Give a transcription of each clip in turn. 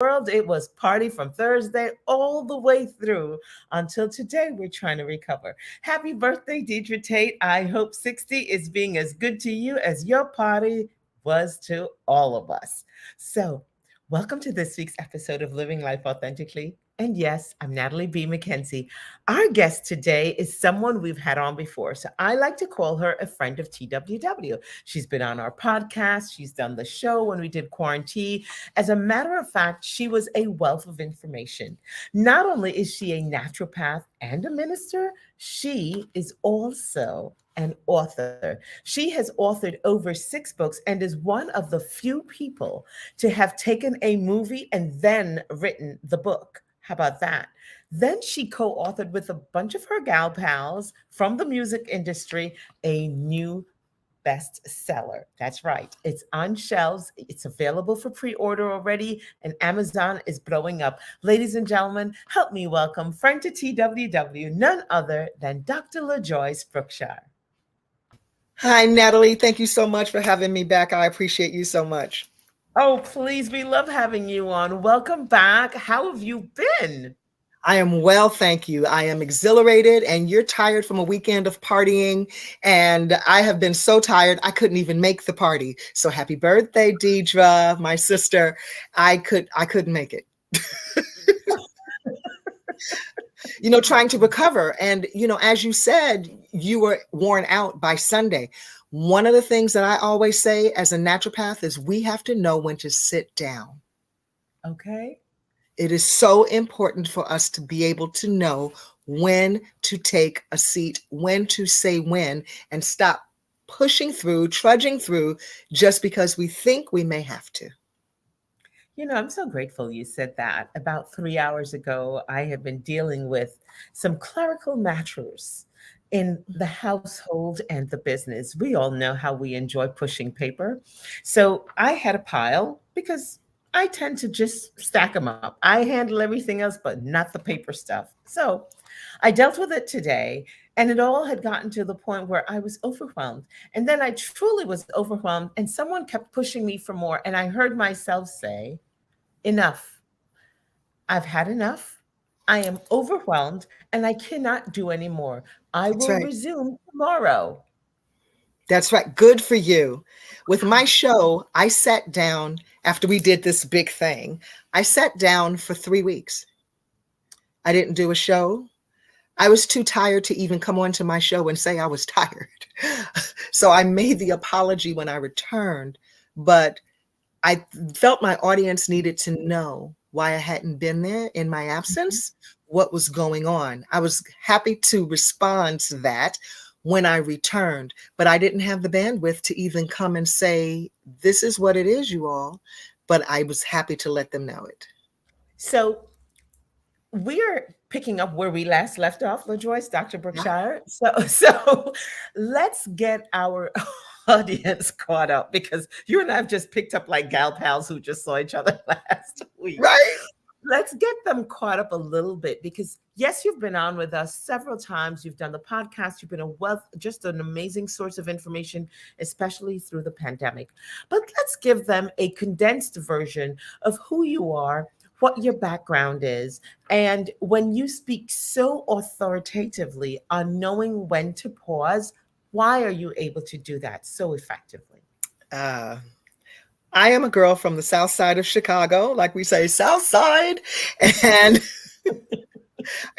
world. It was party from Thursday all the way through until today. We're trying to recover. Happy birthday, Deidre Tate. I hope 60 is being as good to you as your party was to all of us. So, welcome to this week's episode of Living Life Authentically. And yes, I'm Natalie B. McKenzie. Our guest today is someone we've had on before. So I like to call her a friend of TWW. She's been on our podcast. She's done the show when we did quarantine. As a matter of fact, she was a wealth of information. Not only is she a naturopath and a minister, she is also an author. She has authored over 6 books and is one of the few people to have taken a movie and then written the book. How about that? Then she co authored with a bunch of her gal pals from the music industry a new bestseller. That's right. It's on shelves. It's available for pre order already, and Amazon is blowing up. Ladies and gentlemen, help me welcome friend to TWW, none other than Dr. LaJoyce Brookshire. Hi, Natalie. Thank you so much for having me back. I appreciate you so much. Oh, please. We love having you on. Welcome back. How have you been? I am well, thank you. I am exhilarated, and you're tired from a weekend of partying. And I have been so tired, I couldn't even make the party. So happy birthday, Deidre, my sister. I couldn't make it. Trying to recover. And, as you said, you were worn out by Sunday. One of the things that I always say as a naturopath is we have to know when to sit down. Okay. It is so important for us to be able to know when to take a seat, when to say when, and stop pushing through, trudging through just because we think we may have to. I'm so grateful you said that. About 3 hours ago, I have been dealing with some clerical matters in the household and the business. We all know how we enjoy pushing paper. So I had a pile because I tend to just stack them up. I handle everything else, but not the paper stuff. So I dealt with it today, and it all had gotten to the point where I was overwhelmed. And then I truly was overwhelmed, and someone kept pushing me for more. And I heard myself say, enough. I've had enough. I am overwhelmed and I cannot do anymore. I That's will right. resume tomorrow. That's right. Good for you. With my show, I sat down after we did this big thing. I sat down for 3 weeks. I didn't do a show. I was too tired to even come onto my show and say I was tired. So I made the apology when I returned, but I felt my audience needed to know why I hadn't been there in my Mhm. absence, what was going on. I was happy to respond to that when I returned, but I didn't have the bandwidth to even come and say, this is what it is, you all. But I was happy to let them know it. So we're picking up where we last left off, LaJoyce, Dr. Yeah. Brookshire. So let's get our audience caught up because you and I have just picked up like gal pals who just saw each other last week. Right. Let's get them caught up a little bit because yes, you've been on with us several times. You've done the podcast. You've been a wealth, just an amazing source of information, especially through the pandemic. But let's give them a condensed version of who you are, what your background is, and when you speak so authoritatively on knowing when to pause, why are you able to do that so effectively? Uh, I am a girl from the South Side of Chicago, like we say, South Side. And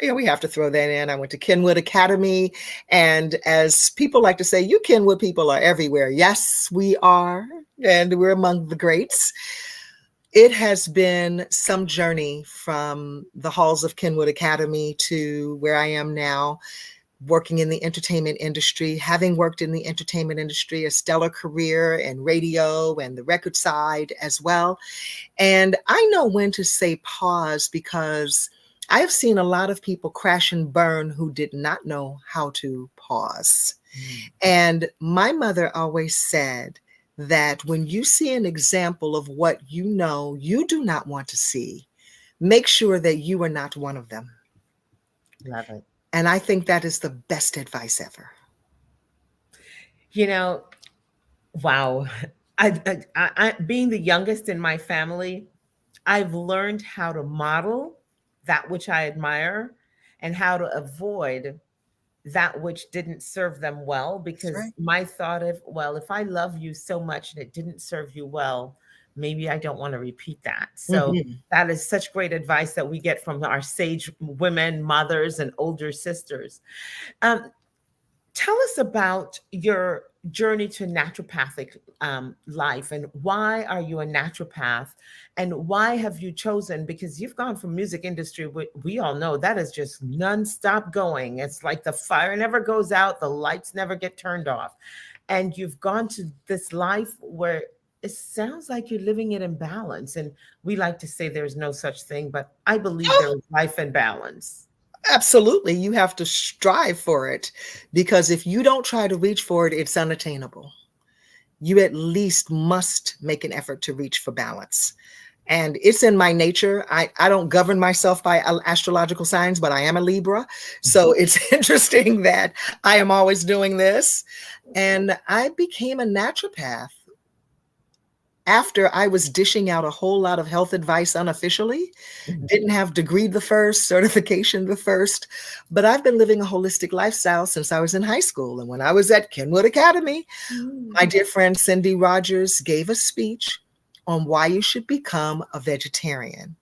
we have to throw that in. I went to Kenwood Academy. And as people like to say, you Kenwood people are everywhere. Yes, we are. And we're among the greats. It has been some journey from the halls of Kenwood Academy to where I am now, working in the entertainment industry, having worked in the entertainment industry, a stellar career in radio and the record side as well. And I know when to say pause because I have seen a lot of people crash and burn who did not know how to pause. Mm. And my mother always said that when you see an example of what you know you do not want to see, make sure that you are not one of them. Love it. And I think that is the best advice ever. You know, wow. Being the youngest in my family, I've learned how to model that which I admire and how to avoid that which didn't serve them well, That's because right. my thought of, well, if I love you so much and it didn't serve you well, maybe I don't want to repeat that. So Mhm. that is such great advice that we get from our sage women, mothers, and older sisters. Um, Tell us about your journey to naturopathic life, and why are you a naturopath, and why have you chosen, because you've gone from music industry, we all know that is just nonstop going. It's like the fire never goes out, the lights never get turned off, and you've gone to this life where it sounds like you're living it in balance. And we like to say there's no such thing, but I believe there is life in balance. Absolutely. You have to strive for it, because if you don't try to reach for it, it's unattainable. You at least must make an effort to reach for balance. And it's in my nature. I don't govern myself by astrological signs, but I am a Libra. So it's interesting that I am always doing this. And I became a naturopath after I was dishing out a whole lot of health advice unofficially. Didn't have degree the first, certification the first, but I've been living a holistic lifestyle since I was in high school. And when I was at Kenwood Academy, my dear friend Cindy Rogers gave a speech on why you should become a vegetarian.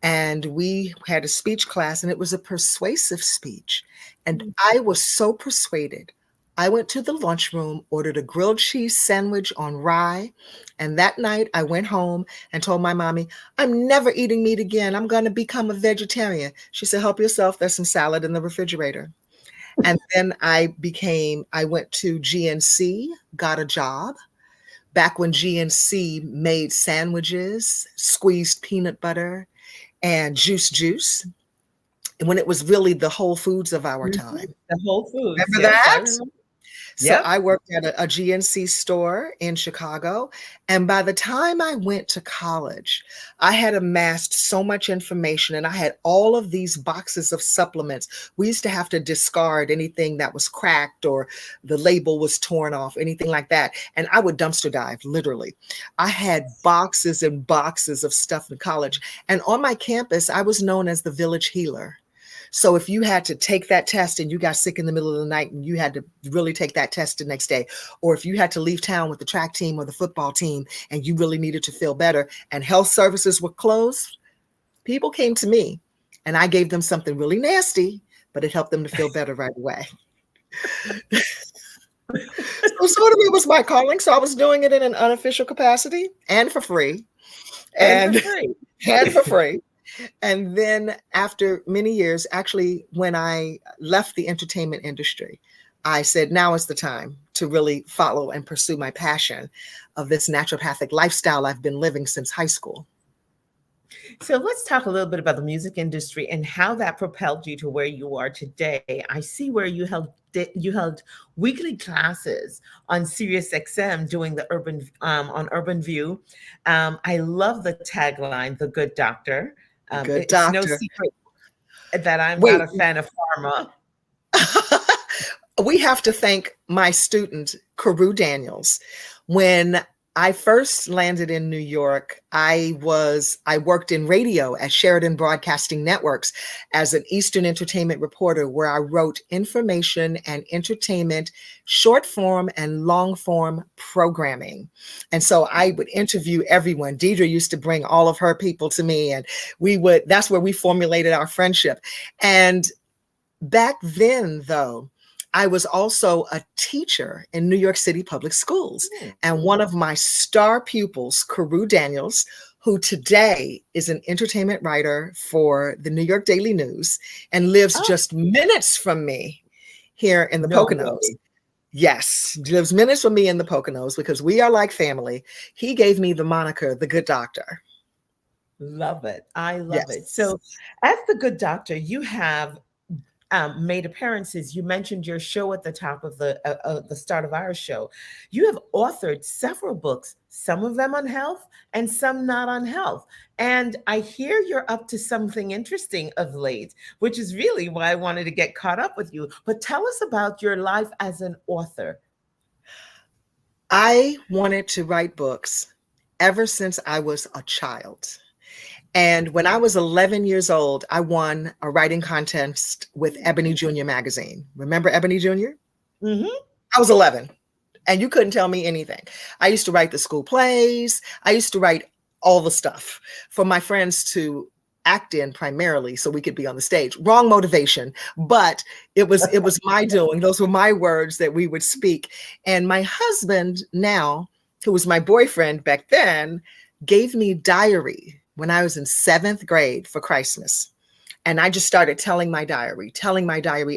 And we had a speech class, and it was a persuasive speech. And I was so persuaded. I went to the lunchroom, ordered a grilled cheese sandwich on rye. And that night I went home and told my mommy, I'm never eating meat again. I'm going to become a vegetarian. She said, help yourself. There's some salad in the refrigerator. And then I went to GNC, got a job back when GNC made sandwiches, squeezed peanut butter, and juice, when it was really the Whole Foods of our Mhm. time. The Whole Foods. Remember Yes, I that? remember. So Yep. I worked at a GNC store in Chicago. And by the time I went to college, I had amassed so much information, and I had all of these boxes of supplements. We used to have to discard anything that was cracked or the label was torn off, anything like that. And I would dumpster dive, literally. I had boxes and boxes of stuff in college. And on my campus, I was known as the village healer. So if you had to take that test and you got sick in the middle of the night and you had to really take that test the next day, or if you had to leave town with the track team or the football team and you really needed to feel better and health services were closed, people came to me and I gave them something really nasty, but it helped them to feel better right away. So sort of it was my calling. So I was doing it in an unofficial capacity and for free. And for And free. and for free. And then after many years, actually, when I left the entertainment industry, I said, now is the time to really follow and pursue my passion of this naturopathic lifestyle I've been living since high school. So let's talk a little bit about the music industry and how that propelled you to where you are today. I see where you held weekly classes on Sirius XM doing the Urban View. I love the tagline, "The Good Doctor." Good It's no doctor. secret that I'm not Wait, a fan of pharma. we have to thank my student, Carew Daniels. When I first landed in New York, I worked in radio at Sheridan Broadcasting Networks as an Eastern entertainment reporter, where I wrote information and entertainment, short form and long form programming. And so I would interview everyone. Deidre used to bring all of her people to me, and that's where we formulated our friendship. And back then, though, I was also a teacher in New York City public schools. Hmm. And one of my star pupils, Carew Daniels, who today is an entertainment writer for the New York Daily News and lives Oh, just minutes from me here in the no Poconos. way. Yes, lives minutes from me in the Poconos because we are like family. He gave me the moniker, the Good Doctor. Love it. I love it. Yes. So, as the Good Doctor, you have made appearances. You mentioned your show at the top of the start of our show. You have authored several books, some of them on health and some not on health. And I hear you're up to something interesting of late, which is really why I wanted to get caught up with you. But tell us about your life as an author. I wanted to write books ever since I was a child. And when I was 11 years old, I won a writing contest with Ebony Junior magazine. Remember Ebony Junior? Mm-hmm. I was 11 and you couldn't tell me anything. I used to write the school plays. I used to write all the stuff for my friends to act in primarily so we could be on the stage. Wrong motivation, but it was my doing. Those were my words that we would speak. And my husband now, who was my boyfriend back then, gave me diary when I was in 7th grade for Christmas. And I just started telling my diary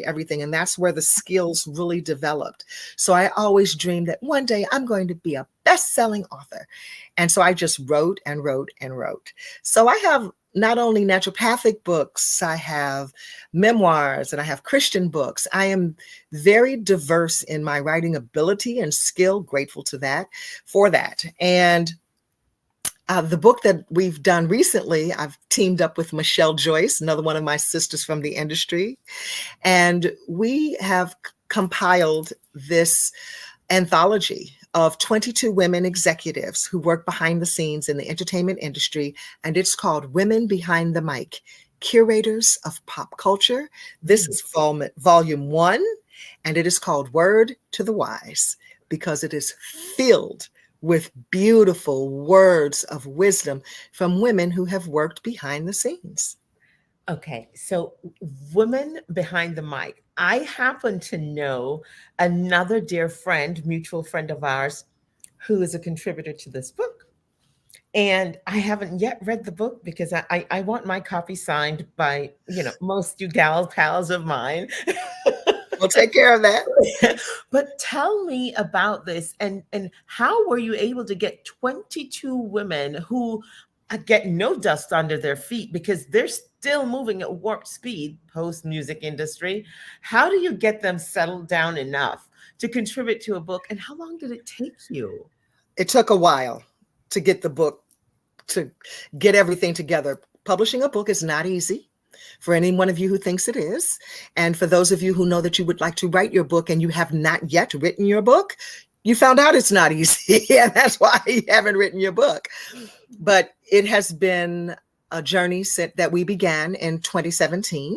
everything. And that's where the skills really developed. So I always dreamed that one day I'm going to be a best-selling author. And so I just wrote and wrote and wrote. So I have not only naturopathic books, I have memoirs, and I have Christian books. I am very diverse in my writing ability and skill, grateful to that, for that. And the book that we've done recently, I've teamed up with Michelle Joyce, another one of my sisters from the industry. And we have compiled this anthology of 22 women executives who work behind the scenes in the entertainment industry. And it's called Women Behind the Mic, Curators of Pop Culture. This is volume 1, and it is called Word to the Wise, because it is filled with beautiful words of wisdom from women who have worked behind the scenes. Okay, so Women Behind the Mic. I happen to know another dear friend, mutual friend of ours, who is a contributor to this book. And I haven't yet read the book because I want my copy signed by, most you gal pals of mine. We'll take care of that. But tell me about this, and how were you able to get 22 women who get no dust under their feet because they're still moving at warp speed post music industry? How do you get them settled down enough to contribute to a book, and how long did it take you? It took a while to get the book, to get everything together. Publishing a book is not easy. For any one of you who thinks it is, and for those of you who know that you would like to write your book and you have not yet written your book, you found out it's not easy, and that's why you haven't written your book. But it has been a journey that we began in 2017,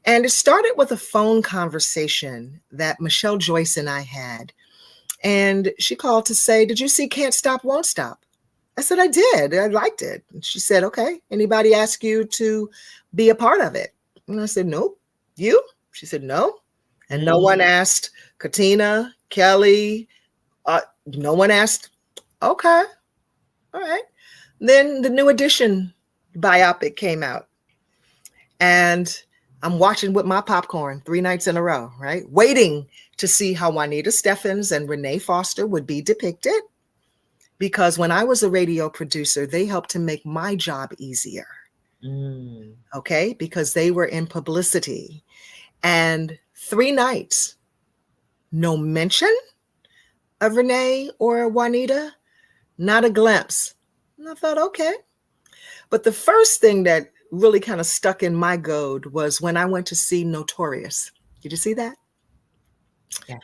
and it started with a phone conversation that Michelle Joyce and I had, and she called to say, "Did you see Can't Stop, Won't Stop?" I said, "I did. I liked it." And she said, "Okay, anybody ask you to be a part of it?" And I said, "Nope." "You?" She said, "No." And no one asked Katina, Kelly. No one asked. Okay. All right. Then the New Edition biopic came out. And I'm watching with my popcorn 3 nights in a row, right? Waiting to see how Juanita Steffens and Renee Foster would be depicted. Because when I was a radio producer, they helped to make my job easier. Okay, because they were in publicity. And 3 nights, no mention of Renee or Juanita, not a glimpse. And I thought, okay. But the first thing that really kind of stuck in my goad was when I went to see Notorious. Did you see that? Yes.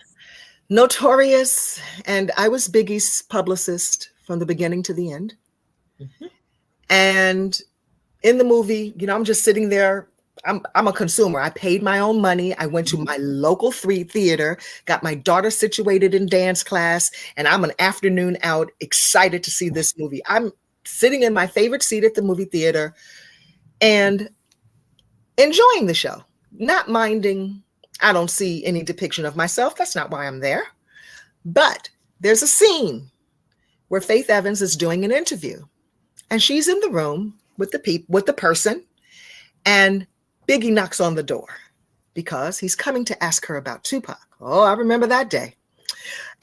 Notorious, and I was Biggie's publicist from the beginning to the end. Mm-hmm. And in the movie, I'm just sitting there. I'm a consumer. I paid my own money. I went to my local theater, got my daughter situated in dance class, and I'm an afternoon out, excited to see this movie. I'm sitting in my favorite seat at the movie theater and enjoying the show, not minding. I don't see any depiction of myself. That's not why I'm there. But there's a scene where Faith Evans is doing an interview, and she's in the room with the person, and Biggie knocks on the door because he's coming to ask her about Tupac. Oh, I remember that day.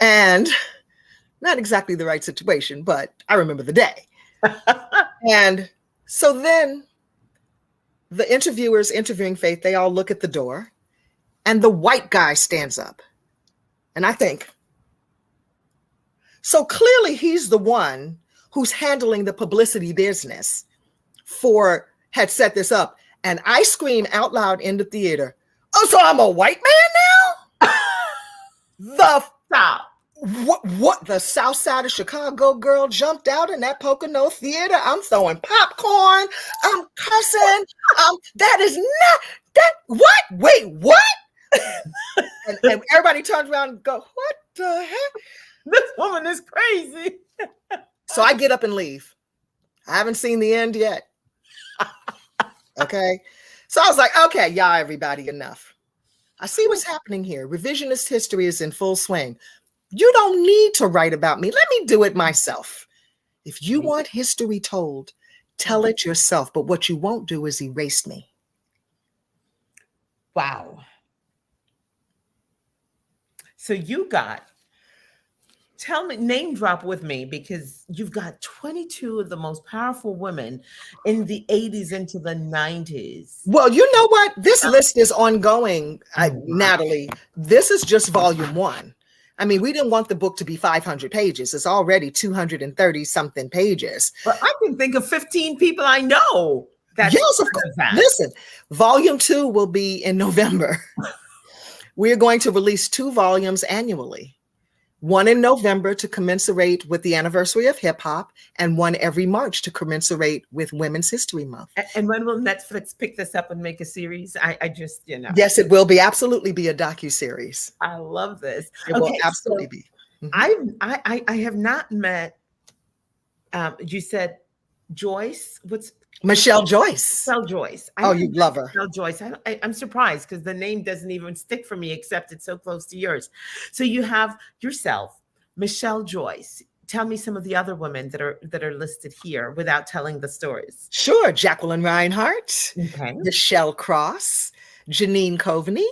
And not exactly the right situation, but I remember the day. And so then the interviewers interviewing Faith, they all look at the door, and the white guy stands up. And I think, so clearly he's the one who's handling the publicity business had set this up. And I scream out loud in the theater, "Oh, so I'm a white man now?" Stop. What the South Side of Chicago girl jumped out in that Pocono theater. I'm throwing popcorn. I'm cussing. That is not that. What? Wait, what? And everybody turns around and go, what the heck? This woman is crazy. So I get up and leave. I haven't seen the end yet. Okay. So I was like, okay, y'all, everybody, enough. I see what's happening here. Revisionist history is in full swing. You don't need to write about me. Let me do it myself. If you want history told, tell it yourself. But what you won't do is erase me. Wow. So you got, tell me, name drop with me, because you've got 22 of the most powerful women in the 80s into the 90s. Well, you know what? This list is ongoing, Natalie. This is just volume 1. I mean, we didn't want the book to be 500 pages. It's already 230 something pages. But I can think of 15 people I know. Yes, of course. Listen, volume 2 will be in November. We are going to release 2 volumes annually. One in November to commensurate with the anniversary of hip hop, and one every March to commensurate with Women's History Month. And when will Netflix pick this up and make a series? I just, Yes, it will be absolutely be a docuseries. I love this. It will absolutely be. Mm-hmm. I have not met. You said Joyce. What's Michelle Joyce? Michelle Joyce. You love her. Michelle Joyce. I'm surprised because the name doesn't even stick for me, except it's so close to yours. So you have yourself, Michelle Joyce. Tell me some of the other women that are listed here without telling the stories. Sure. Jacqueline Reinhardt, okay. Michelle Cross, Janine Coveney,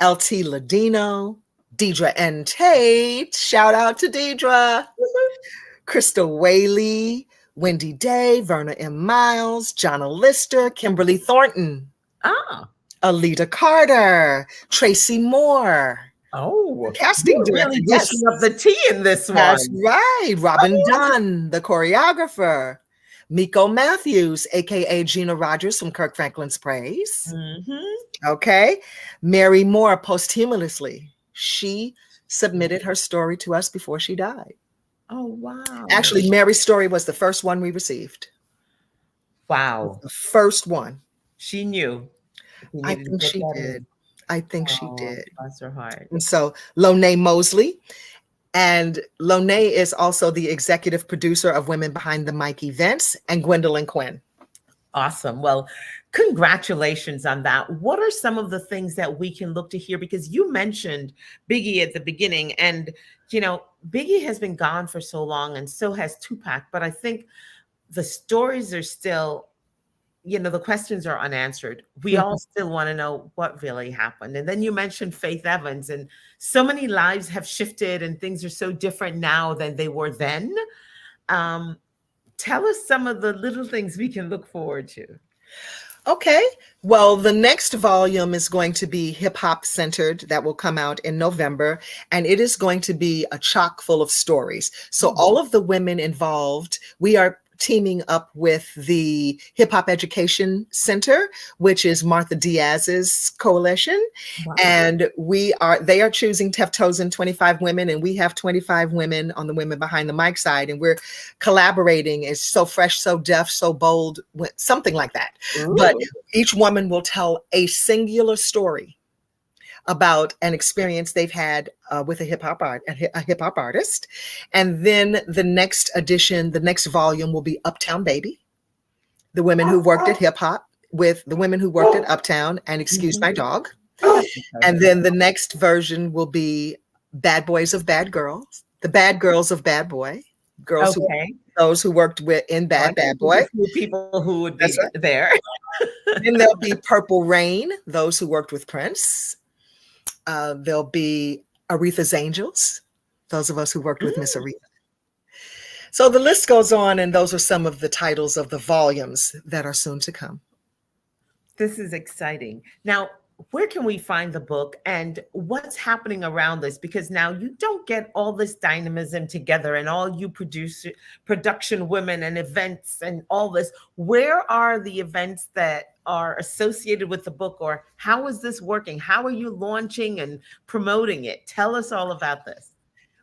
LT Ladino, Deidre N. Tate. Shout out to Deidre. Krista Whaley, Wendy Day, Verna M. Miles, Jonna Lister, Kimberly Thornton, Alita Carter, Tracy Moore. Oh, casting director. Really pushing up the T in this one. That's right. Robin Dunn, the choreographer. Miko Matthews, aka Gina Rogers from Kirk Franklin's Praise. Mm-hmm. Okay. Mary Moore, posthumously. She submitted her story to us before she died. Oh, wow. Actually, Mary's story was the first one we received. Wow. The first one. She knew. I think she did. I think she did. Bless her heart. And so Lone Mosley. And Lone is also the executive producer of Women Behind the Mic events, and Gwendolyn Quinn. Awesome. Well, congratulations on that. What are some of the things that we can look to hear? Because you mentioned Biggie at the beginning, and, you know, Biggie has been gone for so long, and so has Tupac. But I think the stories are still, you know, the questions are unanswered. We all still want to know what really happened. And then you mentioned Faith Evans, and so many lives have shifted and things are so different now than they were then. Tell us some of the little things we can look forward to. Okay. Well, the next volume is going to be hip hop centered. That will come out in November. And it is going to be a chock full of stories. So all of the women involved, we are teaming up with the Hip Hop Education Center, which is Martha Diaz's coalition. Wow. And they are choosing Teftozen 25 women, and we have 25 women on the Women Behind the Mic side, and we're collaborating. It's so fresh, so deaf, so bold, something like that. Ooh. But each woman will tell a singular story about an experience they've had with a hip hop artist. And then the next edition, the next volume will be Uptown Baby, the women who worked at hip hop with the women who worked at Uptown, and Excuse My Dog. And then the next version will be Bad Boys of Bad Girls, the Bad Girls of Bad Boy, girls those who worked in Bad Boy. People who would be there. Then there'll be Purple Rain, those who worked with Prince. There'll be Aretha's Angels, those of us who worked with Miss Aretha. So the list goes on, and those are some of the titles of the volumes that are soon to come. This is exciting. Now, where can we find the book, and what's happening around this? Because now you don't get all this dynamism together and all you production women and events and all this. Where are the events that are associated with the book, or how is this working? How are you launching and promoting it? Tell us all about this.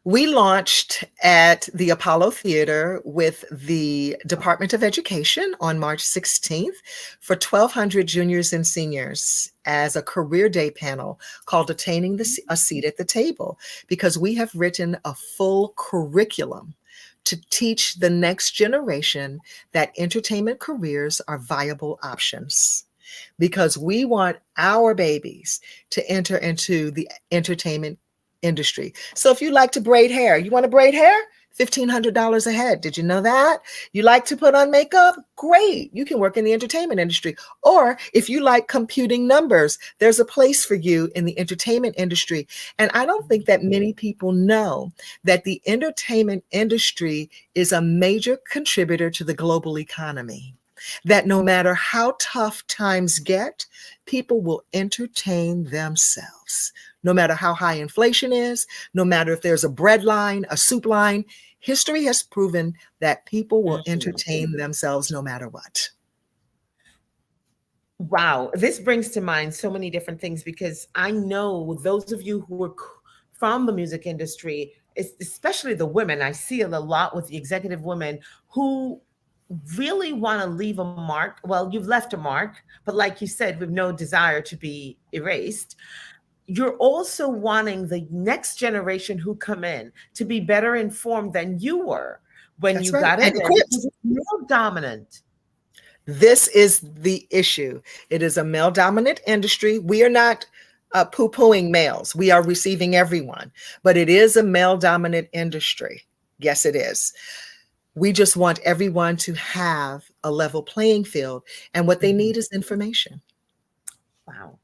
We launched at the Apollo Theater with the Department of Education on March 16th for 1,200 juniors and seniors as a career day panel called Attaining a Seat at the Table, because we have written a full curriculum to teach the next generation that entertainment careers are viable options, because we want our babies to enter into the entertainment industry. So if you like to braid hair, you want to braid hair? $1,500 a head. Did you know that? You like to put on makeup? Great. You can work in the entertainment industry. Or if you like computing numbers, there's a place for you in the entertainment industry. And I don't think that many people know that the entertainment industry is a major contributor to the global economy. That no matter how tough times get, people will entertain themselves. No matter how high inflation is, no matter if there's a bread line, a soup line, history has proven that people will entertain themselves no matter what. Wow, this brings to mind so many different things, because I know those of you who are from the music industry, especially the women, I see it a lot with the executive women who really want to leave a mark. Well, you've left a mark, but like you said, with no desire to be erased. You're also wanting the next generation who come in to be better informed than you were when That's you right. got in And there, equipped. because it's more dominant. This is the issue. It is a male dominant industry. We are not poo-pooing males. We are receiving everyone, but it is a male dominant industry. Yes, it is. We just want everyone to have a level playing field, and what they need is information. Wow.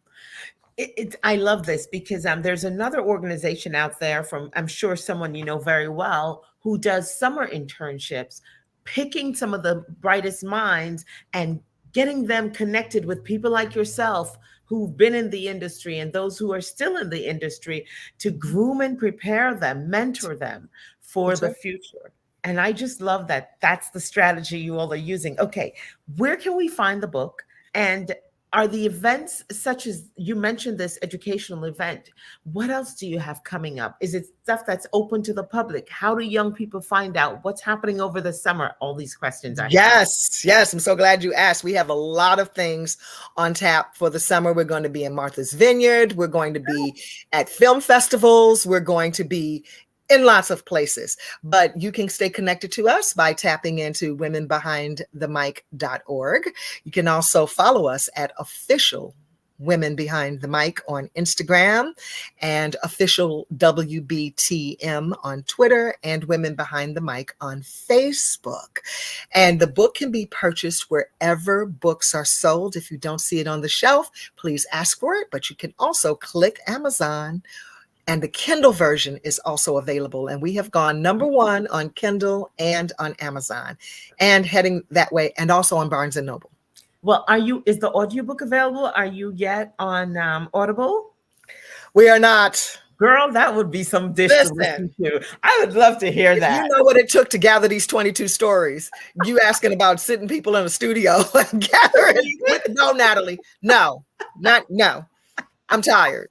I love this, because there's another organization out there from, I'm sure someone you know very well, who does summer internships, picking some of the brightest minds and getting them connected with people like yourself who've been in the industry and those who are still in the industry, to groom and prepare them, mentor them for That's the right. future. And I just love that that's the strategy you all are using. Okay, where can we find the book? And are the events, such as you mentioned this educational event, what else do you have coming up? Is it stuff that's open to the public? How do young people find out what's happening over the summer? All these questions I have. Yes. I'm so glad you asked. We have a lot of things on tap for the summer. We're going to be in Martha's Vineyard. We're going to be at film festivals. We're going to be in lots of places, but you can stay connected to us by tapping into womenbehindthemic.org. You can also follow us at official Women Behind the Mic on Instagram, and official WBTM on Twitter, and Women Behind the Mic on Facebook. And the book can be purchased wherever books are sold. If you don't see it on the shelf, please ask for it, but you can also click Amazon, and the Kindle version is also available. And we have gone #1 on Kindle and on Amazon, and heading that way, and also on Barnes and Noble. Well, is the audiobook available? Are you yet on Audible? We are not. Girl, that would be some dish to listen to. I would love to hear that. You know what it took to gather these 22 stories. You asking about sitting people in a studio and gathering. No, Natalie. No. I'm tired.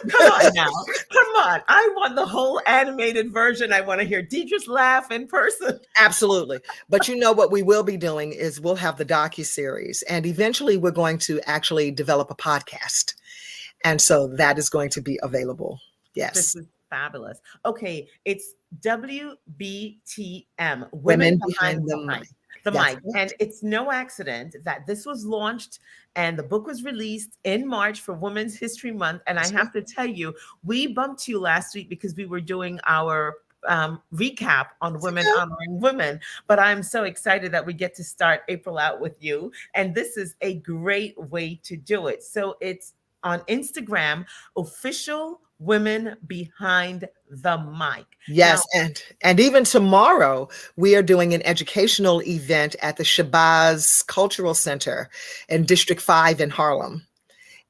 Come on now. Come on. I want the whole animated version. I want to hear Deidre's laugh in person. Absolutely. But you know what we will be doing is we'll have the docuseries, and eventually we're going to actually develop a podcast. And so that is going to be available. Yes. This is fabulous. Okay. It's WBTM, Women Behind the Mic. The mic. And it's no accident that this was launched and the book was released in March for Women's History Month. And I have to tell you, we bumped you last week because we were doing our recap on women honoring women. But I'm so excited that we get to start April out with you. And this is a great way to do it. So it's on Instagram, official Women Behind the Mic. Yes, now, and even tomorrow we are doing an educational event at the Shabazz Cultural Center in District 5 in Harlem.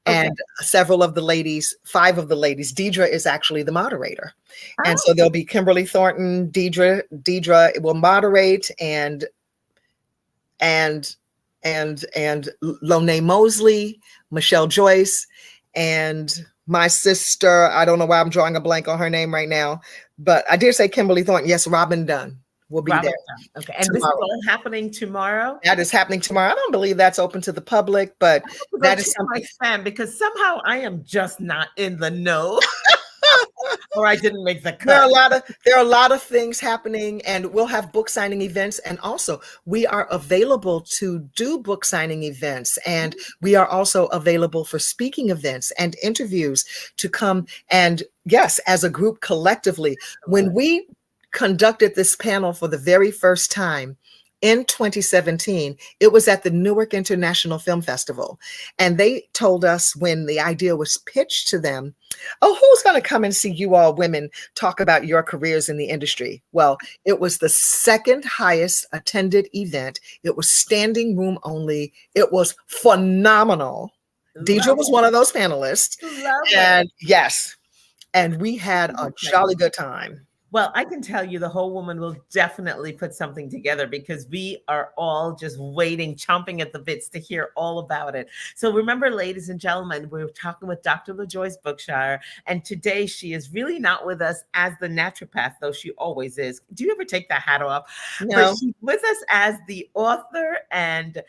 And several of the ladies, 5 of the ladies, Deidre is actually the moderator. And so there'll be Kimberly Thornton, Deidre will moderate, and Lone Mosley, Michelle Joyce, and my sister, I don't know why I'm drawing a blank on her name right now, but I did say Kimberly Thornton. Yes, Robin Dunn will be there Robert Dunn. Okay. And this is tomorrow. all happening tomorrow? That is happening tomorrow. I don't believe that's open to the public, but I have to go that is check my something. spam because somehow I am just not in the know or I didn't make the There are cut. a lot of things happening, and we'll have book signing events, and also we are available to do book signing events, and we are also available for speaking events and interviews to come, and yes, as a group collectively. When we conducted this panel for the very first time in 2017, it was at the Newark International Film Festival, and they told us when the idea was pitched to them, oh, who's going to come and see you all women talk about your careers in the industry? Well, it was the second highest attended event. It was standing room only. It was phenomenal. Deidre was one of those panelists. Love it. And yes, and we had a jolly good time. Well, I can tell you the whole woman will definitely put something together because we are all just waiting, chomping at the bits to hear all about it. So remember, ladies and gentlemen, we're talking with Dr. LaJoyce Bookshire, and today she is really not with us as the naturopath, though she always is. Do you ever take that hat off? But No, she's with us as the author and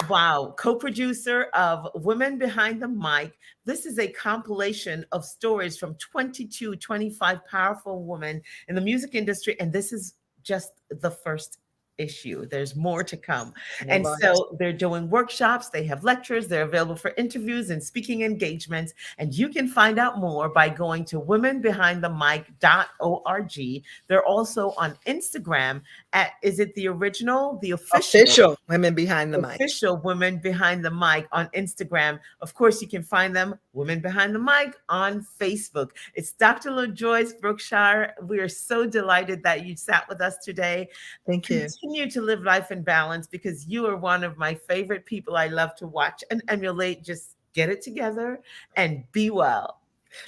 wow, co-producer of Women Behind the Mic. This is a compilation of stories from 22, 25 powerful women in the music industry. And this is just the first issue. There's more to come. And so they're doing workshops, they have lectures, they're available for interviews and speaking engagements. And you can find out more by going to womenbehindthemic.org. They're also on Instagram at, is it the original, the official Women Behind the Mic. Official Women Behind the Mic on Instagram. Of course, you can find them, Women Behind the Mic, on Facebook. It's Dr. LaJoyce Bookshire. We are so delighted that you sat with us today. Thank you. Continue to live life in balance because you are one of my favorite people I love to watch and emulate. Just get it together and be well.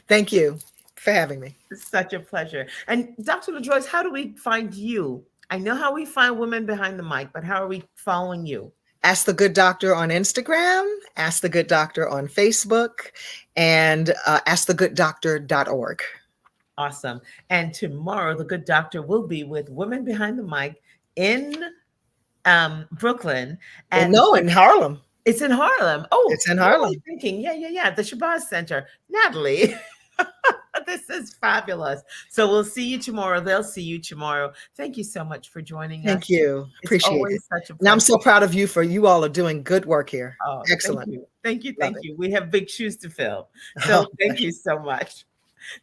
Thank you for having me. It's such a pleasure. And Dr. LaJoyce, how do we find you? I know how we find Women Behind the Mic, but how are we following you? Ask the Good Doctor on Instagram, Ask the Good Doctor on Facebook, and askthegooddoctor.org. Awesome. And tomorrow, the Good Doctor will be with Women Behind the Mic in Brooklyn. And no, in Harlem. It's in Harlem. Oh, it's in Harlem. Thinking, yeah. The Shabazz Center. Natalie. This is fabulous. So we'll see you tomorrow. They'll see you tomorrow. Thank you so much for joining us. Thank you. Appreciate it. Such a pleasure. And I'm so proud of you for you all are doing good work here. Oh, excellent. Thank you. We have big shoes to fill. So thank you so much.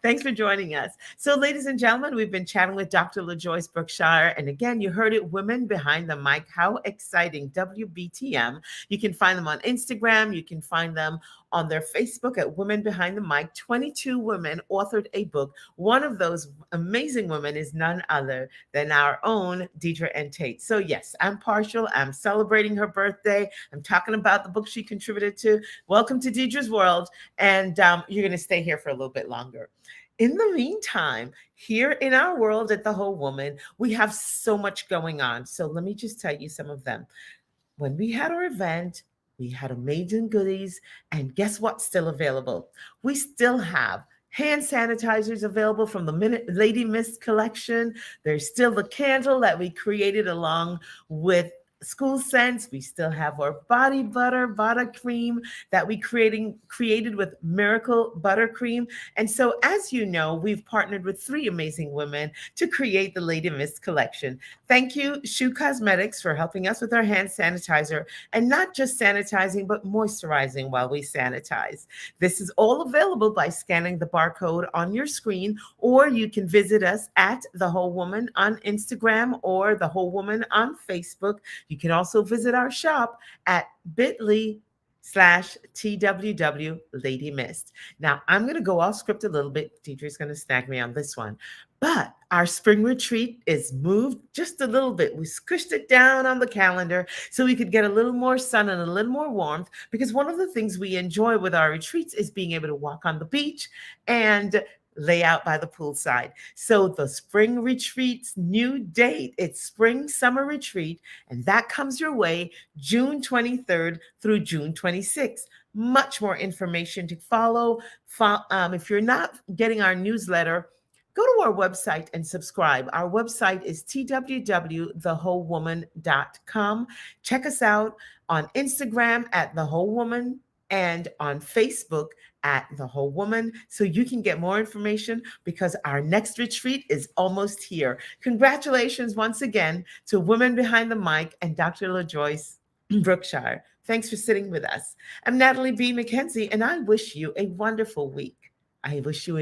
Thanks for joining us. So, ladies and gentlemen, we've been chatting with Dr. LaJoyce Bookshire. And again, you heard it, Women Behind the Mic. How exciting. WBTM. You can find them on Instagram. You can find them on their Facebook at Women Behind the Mic. 22 women authored a book. One of those amazing women is none other than our own Deidre N. Tate. So yes, I'm partial. I'm celebrating her birthday. I'm talking about the book she contributed to. Welcome to Deidre's World. And you're going to stay here for a little bit longer. In the meantime, here in our world at The Whole Woman, we have so much going on. So let me just tell you some of them. When we had our event, we had amazing goodies. And guess what's still available? We still have hand sanitizers available from the Lady Mist collection. There's still the candle that we created along with School Scents. We still have our body butter cream that we created with Miracle Buttercream. And so, as you know, we've partnered with 3 amazing women to create the Lady Mist collection. Thank you, Shoe Cosmetics, for helping us with our hand sanitizer, and not just sanitizing, but moisturizing while we sanitize. This is all available by scanning the barcode on your screen, or you can visit us at The Whole Woman on Instagram or The Whole Woman on Facebook. You can also visit our shop at bit.ly/TWW Lady Mist. Now, I'm going to go off script a little bit. Deidre's going to snag me on this one. But our spring retreat is moved just a little bit. We squished it down on the calendar so we could get a little more sun and a little more warmth, because one of the things we enjoy with our retreats is being able to walk on the beach and lay out by the poolside. So the spring retreat's new date, it's spring summer retreat, and that comes your way June 23rd through June 26th. Much more information to follow. If you're not getting our newsletter, go to our website and subscribe. Our website is twww.thewholewoman.com. Check us out on Instagram at The Whole Woman and on Facebook at The Whole Woman so you can get more information because our next retreat is almost here. Congratulations once again to Women Behind the Mic and Dr. LaJoyce Brookshire. Thanks for sitting with us. I'm Natalie B. McKenzie, and I wish you a wonderful week. I wish you